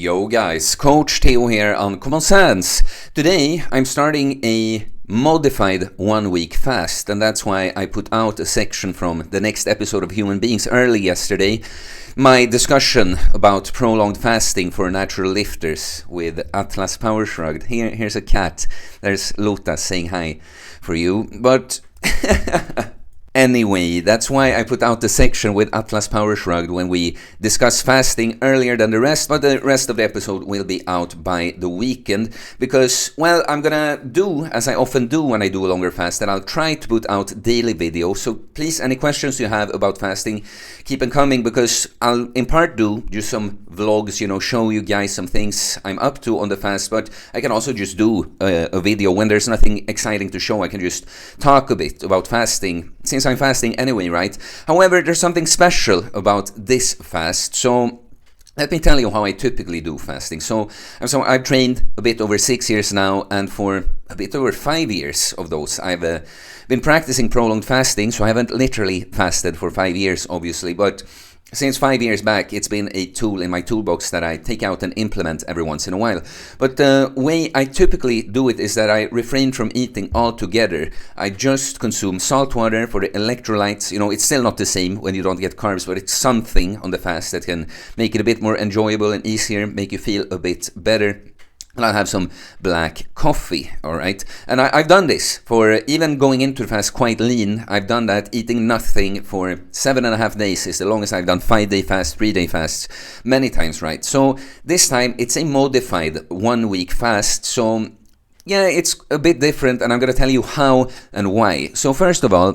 Yo guys, Coach Theo here on Common Sense. Today I'm starting a modified 1 week fast, and that's why I put out a section from the next episode of Human Beings early yesterday. My discussion about prolonged fasting for natural lifters with Atlas Power Shrugged. Here's a cat. There's Lota saying hi for you. But anyway, that's why I put out the section with Atlas Power Shrugged when we discuss fasting earlier than the rest, but the rest of the episode will be out by the weekend because, well, I'm gonna do, as I often do when I do a longer fast, that I'll try to put out daily videos. So please, any questions you have about fasting, keep them coming because I'll in part do just some vlogs, show you guys some things I'm up to on the fast, but I can also just do a video when there's nothing exciting to show. I can just talk a bit about fasting since I'm fasting anyway, right? However, there's something special about this fast. So let me tell you how I typically do fasting. So I've trained a bit over 6 years now, and for a bit over 5 years of those, I've been practicing prolonged fasting. So I haven't literally fasted for 5 years, obviously, but since 5 years back, it's been a tool in my toolbox that I take out and implement every once in a while. But the way I typically do it is that I refrain from eating altogether. I just consume salt water for the electrolytes. It's still not the same when you don't get carbs, but it's something on the fast that can make it a bit more enjoyable and easier, make you feel a bit better. And I'll have some black coffee, all right? And I've done this for even going into the fast quite lean. I've done that eating nothing for 7.5 days is the longest I've done 5-day fast, 3-day fasts, many times, right? So this time it's a modified 1 week fast. So yeah, it's a bit different, and I'm going to tell you how and why. So first of all,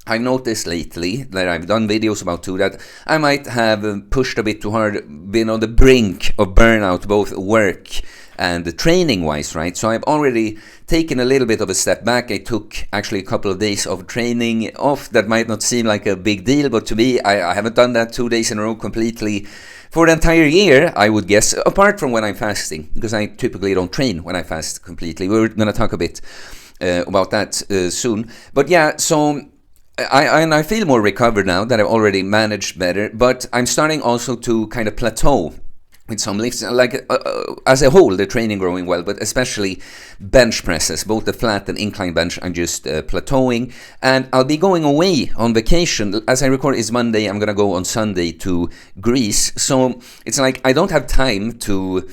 I've noticed lately that I've done videos about too that I might have pushed a bit too hard, been on the brink of burnout, both work and training-wise, right? So I've already taken a little bit of a step back. I took actually a couple of days of training off. That might not seem like a big deal, but to me, I haven't done that 2 days in a row completely for the entire year, I would guess, apart from when I'm fasting, because I typically don't train when I fast completely. We're going to talk a bit about that soon. But yeah, so I feel more recovered now that I've already managed better, but I'm starting also to kind of plateau with some lifts, like as a whole, the training growing well, but especially bench presses, both the flat and incline bench, I'm just plateauing, and I'll be going away on vacation. As I record, it's Monday, I'm gonna go on Sunday to Greece, so it's like I don't have time to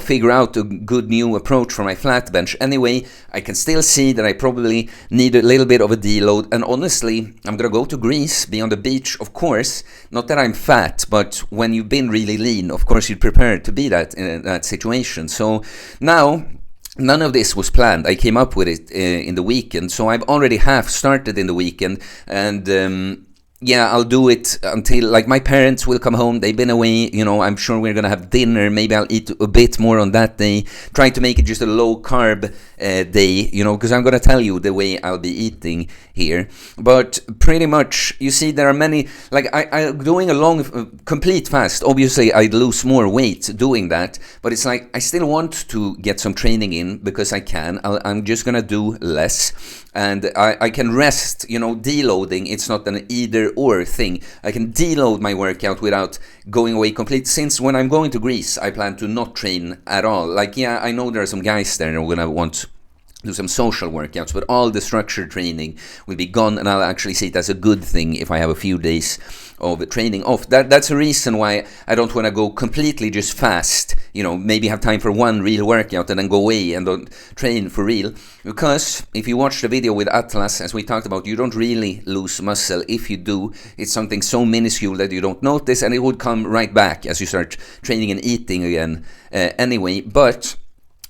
figure out a good new approach for my flat bench. Anyway, I can still see that I probably need a little bit of a deload. And honestly, I'm going to go to Greece, be on the beach, of course. Not that I'm fat, but when you've been really lean, of course, you're prepared to be that in that situation. So now, none of this was planned. I came up with it in the weekend. So I've already half started in the weekend. And yeah, I'll do it until, like, my parents will come home. They've been away, I'm sure we're going to have dinner. Maybe I'll eat a bit more on that day. Try to make it just a low-carb day, because I'm going to tell you the way I'll be eating here. But pretty much, you see, there are many, like, I'm doing a long, complete fast. Obviously, I'd lose more weight doing that. But it's like, I still want to get some training in because I can. I'm just going to do less. And I can rest, deloading. It's not an either or thing. I can deload my workout without going away completely. Since when I'm going to Greece, I plan to not train at all. Like, yeah, I know there are some guys there who are going to want to do some social workouts, but all the structured training will be gone, and I'll actually see it as a good thing if I have a few days of training off. That's a reason why I don't want to go completely just fast, maybe have time for one real workout and then go away and don't train for real. Because if you watch the video with Atlas, as we talked about, you don't really lose muscle. If you do, it's something so minuscule that you don't notice, and it would come right back as you start training and eating again anyway. But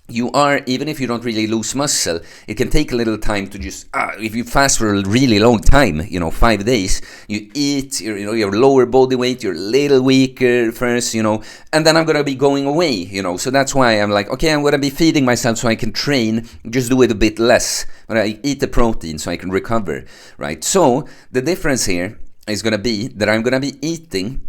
you are, even if you don't really lose muscle, it can take a little time to just, if you fast for a really long time, 5 days, you eat, your lower body weight, you're a little weaker first, and then I'm going to be going away, so that's why I'm like, okay, I'm going to be feeding myself so I can train, just do it a bit less, but I eat the protein so I can recover, right? So the difference here is going to be that I'm going to be eating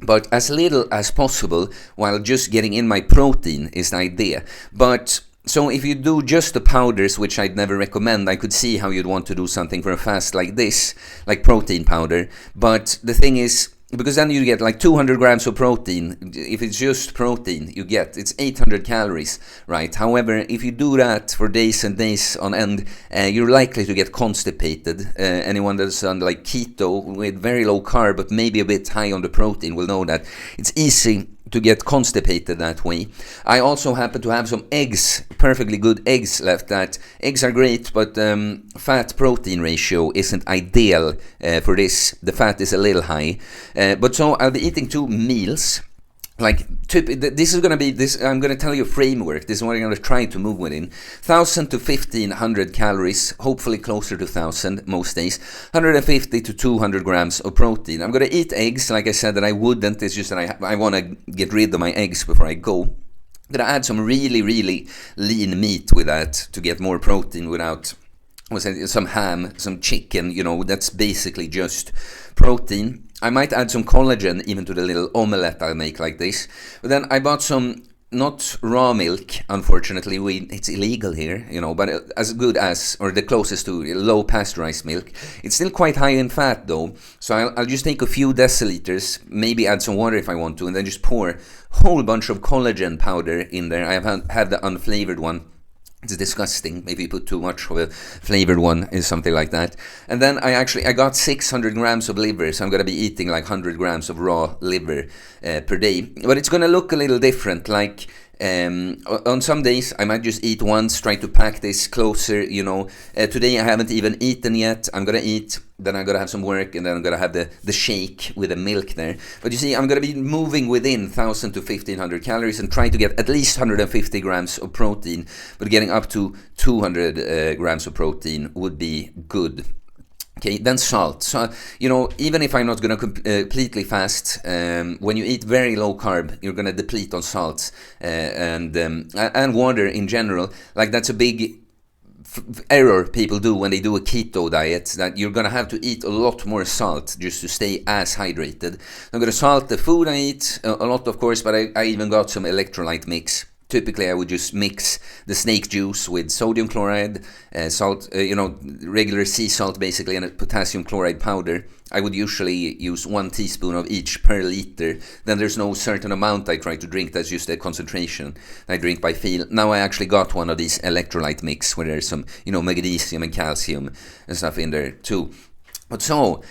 but as little as possible while just getting in my protein is the idea. But so if you do just the powders, which I'd never recommend, I could see how you'd want to do something for a fast like this, like protein powder. But the thing is, because then you get like 200 grams of protein. If it's just protein, it's 800 calories, right? However, if you do that for days and days on end, you're likely to get constipated. Anyone that's on like keto with very low carb but maybe a bit high on the protein will know that it's easy to get constipated that way. I also happen to have some eggs, perfectly good eggs left. That eggs are great, but fat protein ratio isn't ideal for this. The fat is a little high, but so I'll be eating 2 meals. This is gonna be this. I'm gonna tell you a framework. This is what I'm gonna try to move within: 1,000 to 1,500 calories, hopefully closer to 1,000 most days. 150 to 200 grams of protein. I'm gonna eat eggs, like I said that I wouldn't. It's just that I want to get rid of my eggs before I go. I'm gonna add some really lean meat with that to get more protein without. Some ham, some chicken. That's basically just protein. I might add some collagen even to the little omelette I make like this. But then I bought some, not raw milk, unfortunately. It's illegal here, but as good as, or the closest to low pasteurized milk. It's still quite high in fat though. So I'll just take a few deciliters, maybe add some water if I want to, and then just pour a whole bunch of collagen powder in there. I have had the unflavored one. It's disgusting. Maybe you put too much of a flavored one or something like that. And then I got 600 grams of liver, so I'm going to be eating like 100 grams of raw liver per day. But it's going to look a little different. Like on some days, I might just eat once, try to pack this closer, Today I haven't even eaten yet. I'm going to eat, then I'm going to have some work, and then I'm going to have the shake with the milk there. But you see, I'm going to be moving within 1,000 to 1,500 calories and try to get at least 150 grams of protein. But getting up to 200 grams of protein would be good. Okay, then salt. So, even if I'm not going to completely fast, when you eat very low carb, you're going to deplete on salts and water in general. Like, that's a big error people do when they do a keto diet, that you're going to have to eat a lot more salt just to stay as hydrated. I'm going to salt the food I eat a lot, of course, but I even got some electrolyte mix. Typically, I would just mix the snake juice with sodium chloride, salt, regular sea salt basically, and a potassium chloride powder. I would usually use 1 teaspoon of each per liter. Then there's no certain amount I try to drink. That's just the concentration I drink by feel. Now I actually got one of these electrolyte mix where there's some, magnesium and calcium and stuff in there too. But so,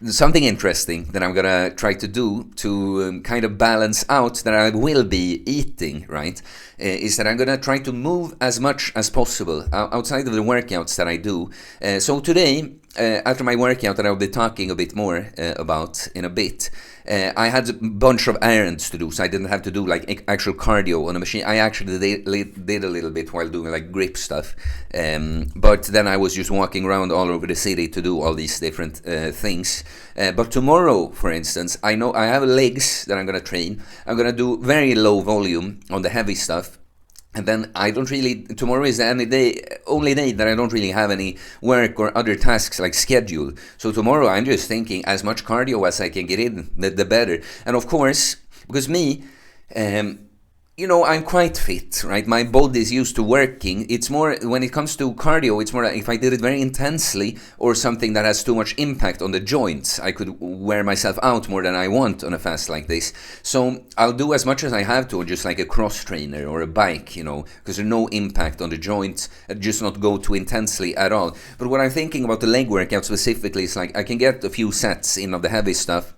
something interesting that I'm gonna try to do to kind of balance out that I will be eating, right, is that I'm gonna try to move as much as possible outside of the workouts that I do. So today, after my workout that I'll be talking a bit more about in a bit, I had a bunch of errands to do, so I didn't have to do like actual cardio on a machine. I actually did a little bit while doing like grip stuff, but then I was just walking around all over the city to do all these different things. But tomorrow, for instance, I know I have legs that I'm gonna train. I'm gonna do very low volume on the heavy stuff. And then tomorrow is the only day that I don't really have any work or other tasks like scheduled. So tomorrow I'm just thinking as much cardio as I can get in, the better. And of course, because me, I'm quite fit, right? My body is used to working. It's more, when it comes to cardio, it's more like if I did it very intensely or something that has too much impact on the joints, I could wear myself out more than I want on a fast like this. So I'll do as much as I have to, just like a cross trainer or a bike, because there's no impact on the joints, just not go too intensely at all. But what I'm thinking about the leg workout specifically is like I can get a few sets in of the heavy stuff.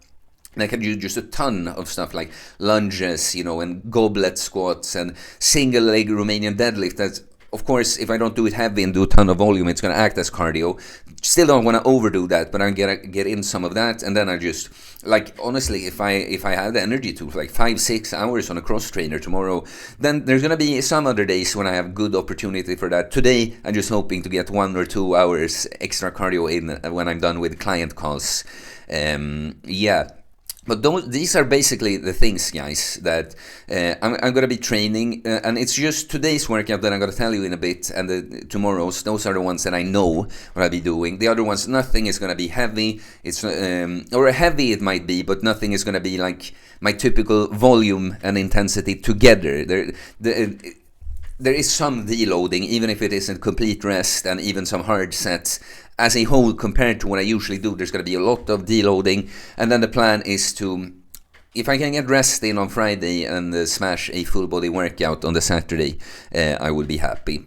And I can do just a ton of stuff like lunges, and goblet squats and single leg Romanian deadlift. That's, of course, if I don't do it heavy and do a ton of volume, it's going to act as cardio. Still don't want to overdo that, but I'm going to get in some of that. And then I just, like, honestly, if I have the energy to, like 5-6 hours on a cross trainer tomorrow, then there's going to be some other days when I have good opportunity for that. Today, I'm just hoping to get 1 or 2 hours extra cardio in when I'm done with client calls. Yeah. But these are basically the things, guys, that I'm going to be training. And it's just today's workout that I'm going to tell you in a bit. And tomorrow's, those are the ones that I know what I'll be doing. The other ones, nothing is going to be heavy. It's or heavy it might be, but nothing is going to be like my typical volume and intensity together. there is some deloading, even if it isn't complete rest, and even some hard sets. As a whole, compared to what I usually do, there's going to be a lot of deloading, and then the plan is to, if I can get rest in on Friday and smash a full body workout on the Saturday, I would be happy.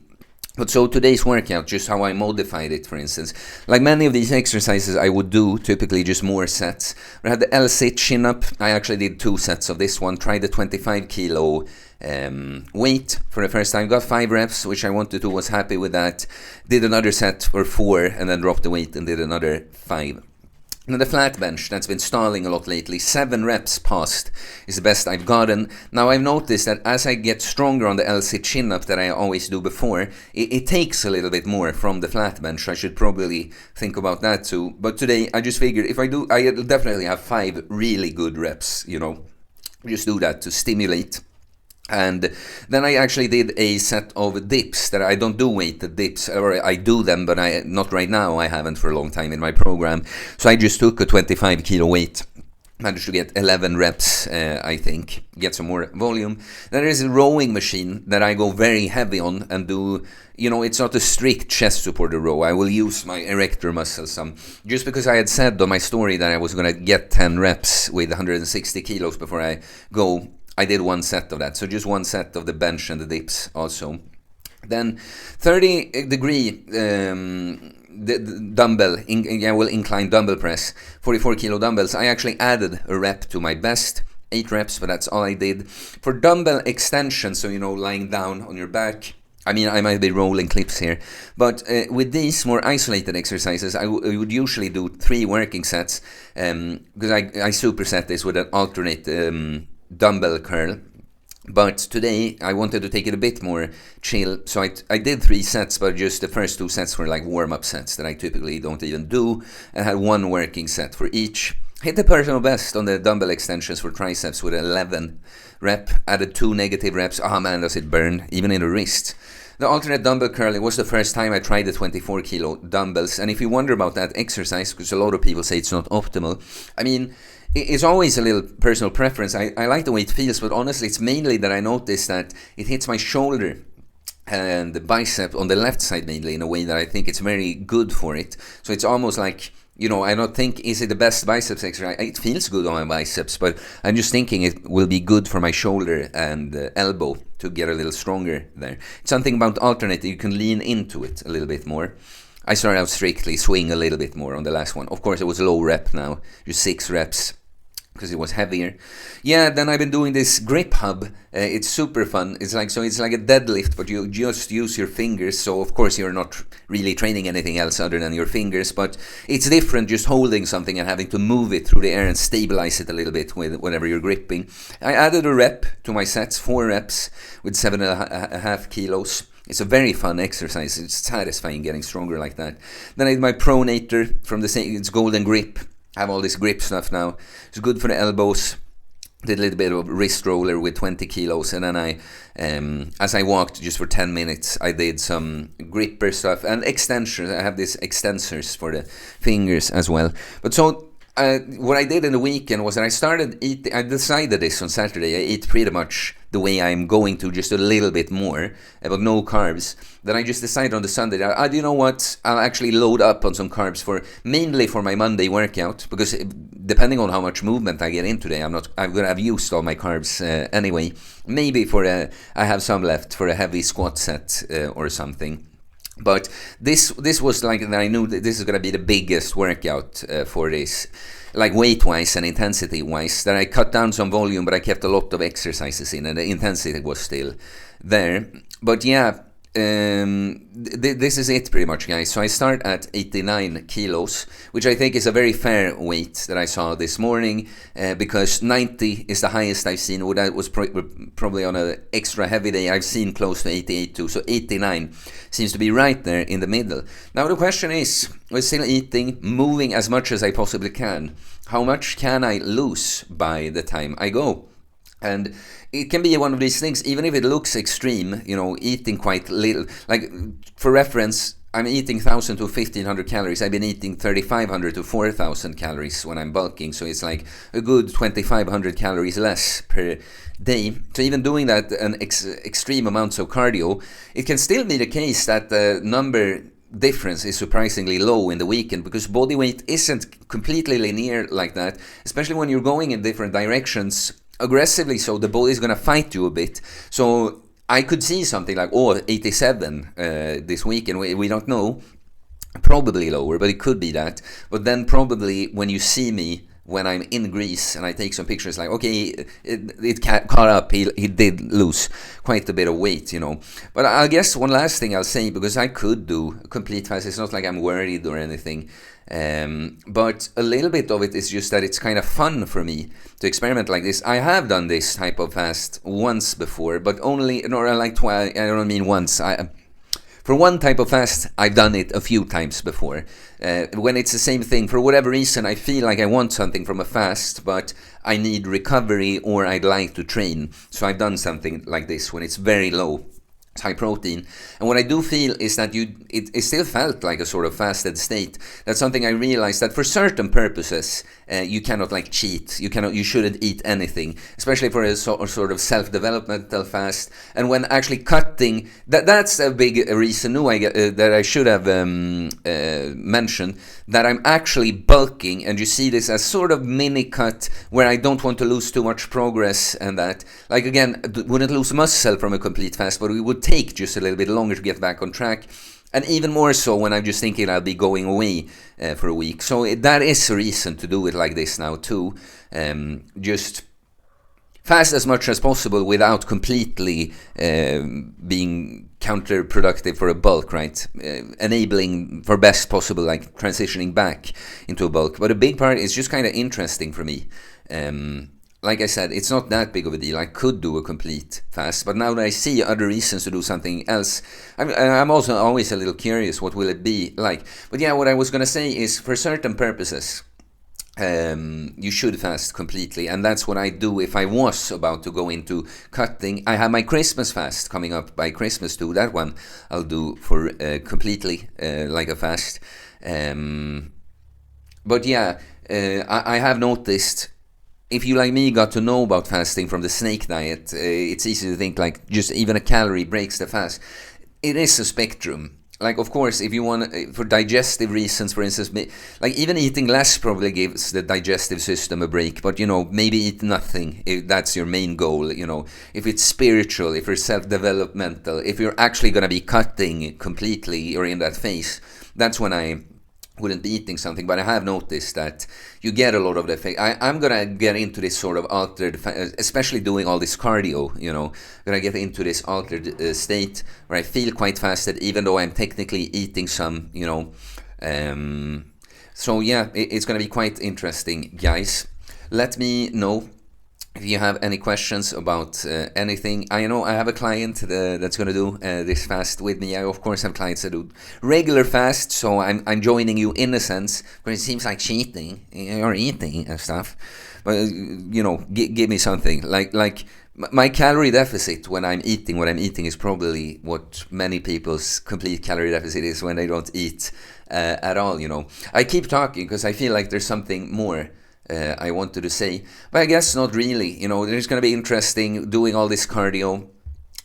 But so today's workout, just how I modified it, for instance, like many of these exercises I would do, typically just more sets. I had the L-sit chin-up. I actually did 2 sets of this one. Tried the 25 kilo weight for the first time. Got 5 reps, which I wanted to, was happy with that. Did another set for 4 and then dropped the weight and did another 5. Now the flat bench, that's been stalling a lot lately, 7 reps past is the best I've gotten. Now I've noticed that as I get stronger on the L-sit chin-up that I always do before, it takes a little bit more from the flat bench. I should probably think about that too. But today I just figured if I do, I'll definitely have 5 really good reps, Just do that to stimulate. And then I actually did a set of dips that I don't do weighted dips, or I do them, but not right now. I haven't for a long time in my program. So I just took a 25 kilo weight, managed to get 11 reps, I think, get some more volume. Then there is a rowing machine that I go very heavy on and do. It's not a strict chest supported row. I will use my erector muscles some. Just because I had said on my story that I was going to get 10 reps with 160 kilos before I go, I did 1 set of that, so just 1 set of the bench and the dips also. Then 30 degree the dumbbell, incline dumbbell press, 44 kilo dumbbells. I actually added a rep to my best, 8 reps, but that's all I did. For dumbbell extension, so lying down on your back, I might be rolling clips here, but with these more isolated exercises, I would usually do 3 working sets, because I superset this with an alternate dumbbell curl. But today I wanted to take it a bit more chill, so I did 3 sets, but just the first 2 sets were like warm-up sets that I typically don't even do, and had 1 working set for each. Hit the personal best on the dumbbell extensions for triceps with 11 rep, added 2 negative reps. Oh man, does it burn, even in the wrist. The alternate dumbbell curl, it was the first time I tried the 24 kilo dumbbells, and if you wonder about that exercise, because a lot of people say it's not optimal, it's always a little personal preference. I like the way it feels, but honestly, it's mainly that I notice that it hits my shoulder and the bicep on the left side mainly in a way that I think it's very good for it. So it's almost like, I don't think, is it the best biceps exercise? It feels good on my biceps, but I'm just thinking it will be good for my shoulder and elbow to get a little stronger there. It's something about alternate, you can lean into it a little bit more. I started out strictly swing a little bit more on the last one. Of course, it was low rep now, just 6 reps, because it was heavier. Yeah, then I've been doing this grip hub. It's super fun. It's like a deadlift, but you just use your fingers. So of course you're not really training anything else other than your fingers, but it's different just holding something and having to move it through the air and stabilize it a little bit with whatever you're gripping. I added a rep to my sets, 4 reps with 7.5 kilos. It's a very fun exercise. It's satisfying getting stronger like that. Then I did my pronator from the same, it's golden grip. I have all this grip stuff now. It's good for the elbows. Did a little bit of wrist roller with 20 kilos. And then as I walked just for 10 minutes, I did some gripper stuff and extensions. I have these extensors for the fingers as well. But so what I did in the weekend was that I started eating. I decided this on Saturday. I eat pretty much the way I'm going to, just a little bit more, but no carbs. Then I just decided on the Sunday that, you know what, I'll actually load up on some carbs mainly for my Monday workout, because depending on how much movement I get in today, I'm gonna have used all my carbs anyway. Maybe I have some left for a heavy squat set or something. But this was like, I knew that this is going to be the biggest workout for this, like weight-wise and intensity-wise, that I cut down some volume, but I kept a lot of exercises in, and the intensity was still there. But yeah, this is it pretty much, guys. So I start at 89 kilos, which I think is a very fair weight that I saw this morning, because 90 is the highest I've seen. Well, that was probably on an extra heavy day. I've seen close to 88 too, so 89 seems to be right there in the middle. Now the question is, we're still eating, moving as much as I possibly can. How much can I lose by the time I go? And it can be one of these things, even if it looks extreme, eating quite little. Like, for reference, I'm eating 1,000 to 1,500 calories. I've been eating 3,500 to 4,000 calories when I'm bulking. So it's like a good 2,500 calories less per day. So even doing that extreme amounts of cardio, it can still be the case that the number difference is surprisingly low in the weekend, because body weight isn't completely linear like that, especially when you're going in different directions aggressively, so the body's gonna fight you a bit. So I could see something like 87 this weekend. We don't know, probably lower, but it could be that. But then probably when you see me when I'm in Greece and I take some pictures, like, okay, it caught up, he did lose quite a bit of weight, you know. But I guess one last thing I'll say, because I could do a complete fast, it's not like I'm worried or anything, but a little bit of it is just that it's kind of fun for me to experiment like this. I have done this type of fast once before, but only, or like twice, I don't mean once, for one type of fast, I've done it a few times before. When it's the same thing, for whatever reason, I feel like I want something from a fast, but I need recovery or I'd like to train. So I've done something like this when it's very low, high protein. And what I do feel is that it still felt like a sort of fasted state. That's something I realized, that for certain purposes, you cannot like cheat. You shouldn't eat anything, especially for a sort of self-developmental fast. And when actually cutting, that's a big reason that I should have mentioned, that I'm actually bulking, and you see this as sort of mini cut where I don't want to lose too much progress, and that, like, again, wouldn't lose muscle from a complete fast, but we would take just a little bit longer to get back on track. And even more so when I'm just thinking I'll be going away for a week. So that is a reason to do it like this now too. Just fast as much as possible without completely being counterproductive for a bulk, right? Enabling for best possible, like transitioning back into a bulk. But a big part is just kind of interesting for me. Like I said, it's not that big of a deal. I could do a complete fast, but now that I see other reasons to do something else, I'm also always a little curious, what will it be like? But yeah, what I was going to say is, for certain purposes, you should fast completely, and that's what I do if I was about to go into cutting. I have my Christmas fast coming up by Christmas too. That one I'll do for completely like a fast. But yeah, I have noticed, if you, like me, got to know about fasting from the snake diet, it's easy to think like just even a calorie breaks the fast. It is a spectrum. Like, of course, if you want, for digestive reasons, for instance, like even eating less probably gives the digestive system a break, but, you know, maybe eat nothing if that's your main goal, you know. If it's spiritual, if you're self-developmental, if you're actually going to be cutting completely or in that phase, that's when I wouldn't be eating something. But I have noticed that you get a lot of the effect. I'm gonna get into this sort of altered, especially doing all this cardio, you know, gonna get into this altered state where I feel quite fasted, even though I'm technically eating some, you know. So yeah, it's gonna be quite interesting, guys. Let me know if you have any questions about anything. I know I have a client that's going to do this fast with me. I, of course, have clients that do regular fast, so I'm joining you in a sense, but it seems like cheating or eating and stuff. But, you know, give me something. Like my calorie deficit when I'm eating what I'm eating is probably what many people's complete calorie deficit is when they don't eat at all, you know. I keep talking because I feel like there's something more I wanted to say, but I guess not really. You know, there's going to be interesting doing all this cardio.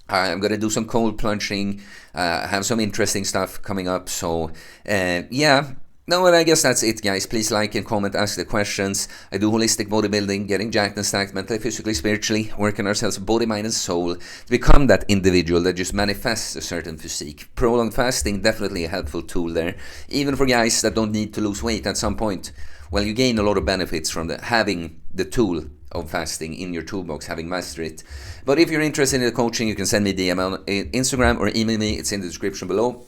I'm going to do some cold plunging, have some interesting stuff coming up. So, yeah. No, and I guess that's it, guys. Please like and comment, ask the questions. I do holistic bodybuilding, getting jacked and stacked mentally, physically, spiritually, working ourselves body, mind, and soul to become that individual that just manifests a certain physique. Prolonged fasting, definitely a helpful tool there, even for guys that don't need to lose weight at some point. Well, you gain a lot of benefits from having the tool of fasting in your toolbox, having mastered it. But if you're interested in the coaching, you can send me DM on Instagram or email me. It's in the description below.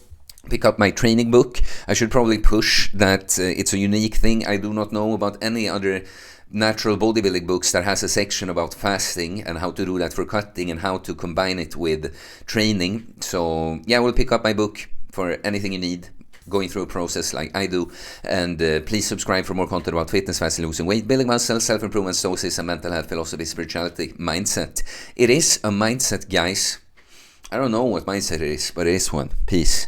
Pick up my training book. I should probably push that it's a unique thing. I do not know about any other natural bodybuilding books that has a section about fasting and how to do that for cutting and how to combine it with training. So yeah, we'll pick up my book for anything you need going through a process like I do. And please subscribe for more content about fitness, fasting, losing weight, building muscle, self-improvement, stoicism, mental health, philosophy, spirituality, mindset. It is a mindset, guys. I don't know what mindset it is, but it is one. Peace.